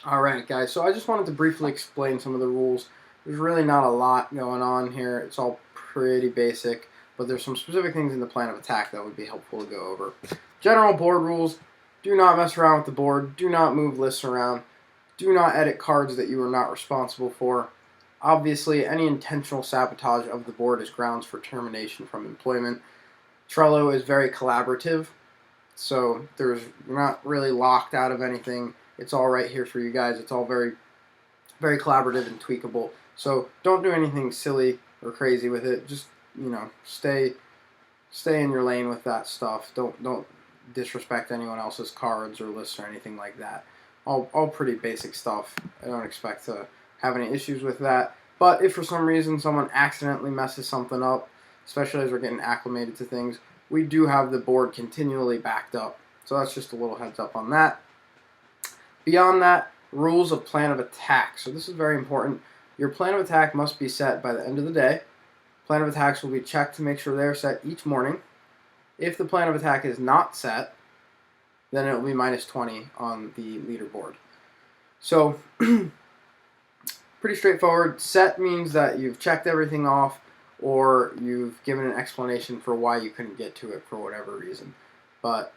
Alright guys, so I just wanted to briefly explain some of the rules. There's really not a lot going on here. It's all pretty basic, but there's some specific things in the plan of attack that would be helpful to go over. General board rules: do not mess around with the board, do not move lists around, do not edit cards that you are not responsible for. Obviously, any intentional sabotage of the board is grounds for termination from employment. Trello is very collaborative, so you're not really locked out of anything. It's all right here for you guys. It's all very collaborative and tweakable. So don't do anything silly or crazy with it. Just stay in your lane with that stuff. Don't disrespect anyone else's cards or lists or anything like that. All pretty basic stuff. I don't expect to have any issues with that. But if for some reason someone accidentally messes something up, especially as we're getting acclimated to things, we do have the board continually backed up. So that's just a little heads up on that. Beyond that, rules of plan of attack. So this is very important. Your plan of attack must be set by the end of the day. Plan of attacks will be checked to make sure they're set each morning. If the plan of attack is not set, then it will be minus 20 on the leaderboard. So pretty straightforward. Set means that you've checked everything off or you've given an explanation for why you couldn't get to it for whatever reason. But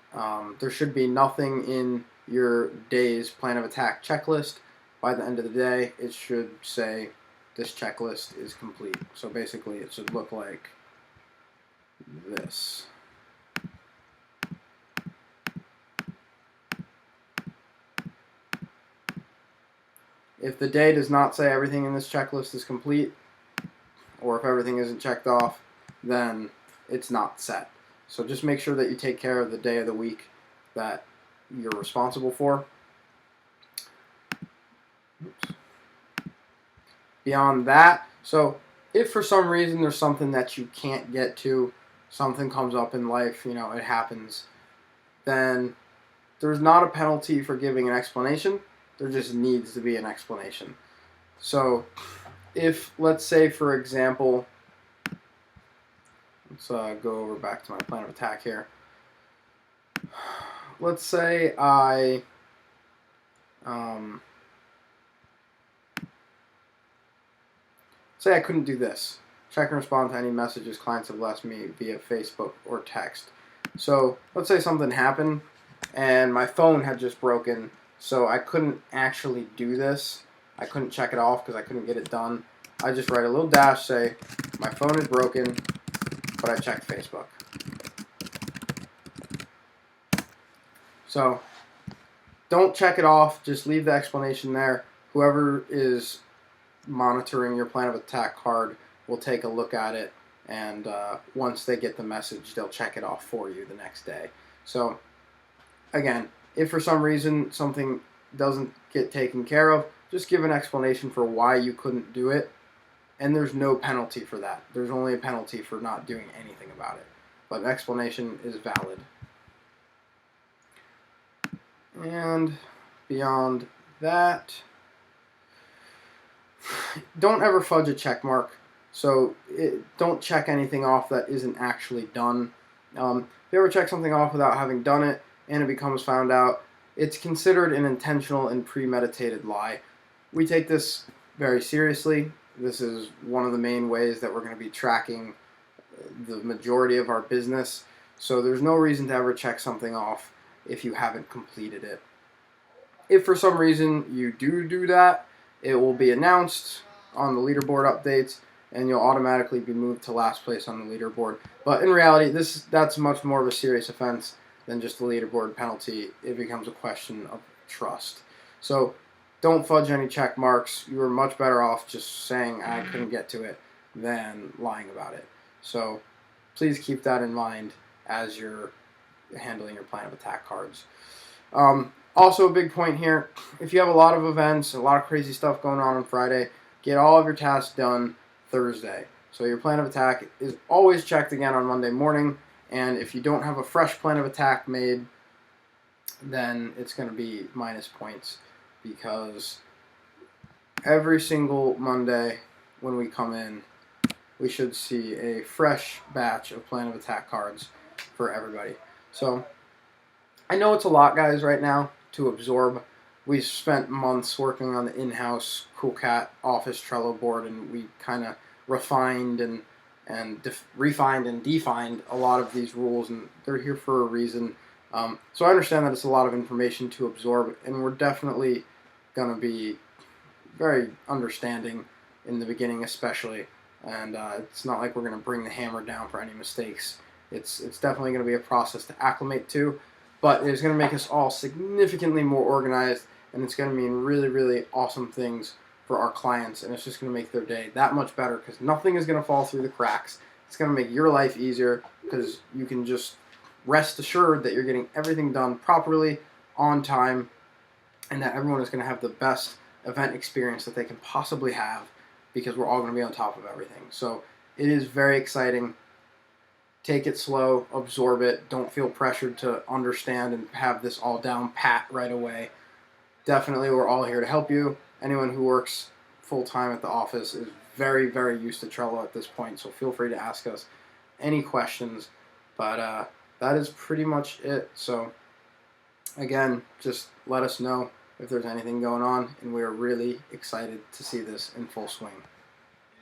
there should be nothing in your day's plan of attack checklist. By the end of the day, it should say this checklist is complete. So basically, it should look like this. If the day does not say everything in this checklist is complete, or if everything isn't checked off, then it's not set. So just make sure that you take care of the day of the week that you're responsible for. Oops. Beyond that, so if for some reason there's something that you can't get to, something comes up in life, it happens, then there's not a penalty for giving an explanation. There just needs to be an explanation. So if, let's say, for example, let's go over back to my plan of attack here. Let's say say I couldn't do this. Check and respond to any messages clients have left me via Facebook or text. So let's say something happened and my phone had just broken, so I couldn't actually do this. I couldn't check it off because I couldn't get it done. I just write a little dash, say, my phone is broken, but I checked Facebook. So don't check it off. Just leave the explanation there. Whoever is monitoring your plan of attack card will take a look at it, and once they get the message, they'll check it off for you the next day. So again, if for some reason something doesn't get taken care of, just give an explanation for why you couldn't do it, and there's no penalty for that. There's only a penalty for not doing anything about it, but an explanation is valid. And beyond that, don't ever fudge a check mark. So don't check anything off that isn't actually done. If you ever check something off without having done it and it becomes found out, it's considered an intentional and premeditated lie. We take this very seriously. This is one of the main ways that we're going to be tracking the majority of our business. So there's no reason to ever check something off if you haven't completed it. If for some reason you do that, it will be announced on the leaderboard updates, and you'll automatically be moved to last place on the leaderboard. But in reality, that's much more of a serious offense than just the leaderboard penalty. It becomes a question of trust. So don't fudge any check marks. You are much better off just saying I couldn't get to it than lying about it. So please keep that in mind as you're handling your plan of attack cards. Also, a big point here, if you have a lot of events, a lot of crazy stuff going on Friday, get all of your tasks done Thursday. So your plan of attack is always checked again on Monday morning, and if you don't have a fresh plan of attack made, then it's going to be minus points, because every single Monday when we come in, we should see a fresh batch of plan of attack cards for everybody. So I know it's a lot, guys, right now to absorb, we spent months working on the in-house Coolcat Office Trello board, and we kind of refined and refined and defined a lot of these rules, and they're here for a reason. So I understand that it's a lot of information to absorb, and we're definitely going to be very understanding in the beginning, especially. And it's not like we're going to bring the hammer down for any mistakes. It's definitely going to be a process to acclimate to, but it's going to make us all significantly more organized, and it's going to mean really, really awesome things for our clients, and it's just going to make their day that much better because nothing is going to fall through the cracks. It's going to make your life easier because you can just rest assured that you're getting everything done properly, on time, and that everyone is going to have the best event experience that they can possibly have because we're all going to be on top of everything. So it is very exciting. Take it slow, absorb it. Don't feel pressured to understand and have this all down pat right away. Definitely, we're all here to help you. Anyone who works full time at the office is very, very used to Trello at this point, so feel free to ask us any questions. But that is pretty much it. So, again, just let us know if there's anything going on, and we are really excited to see this in full swing.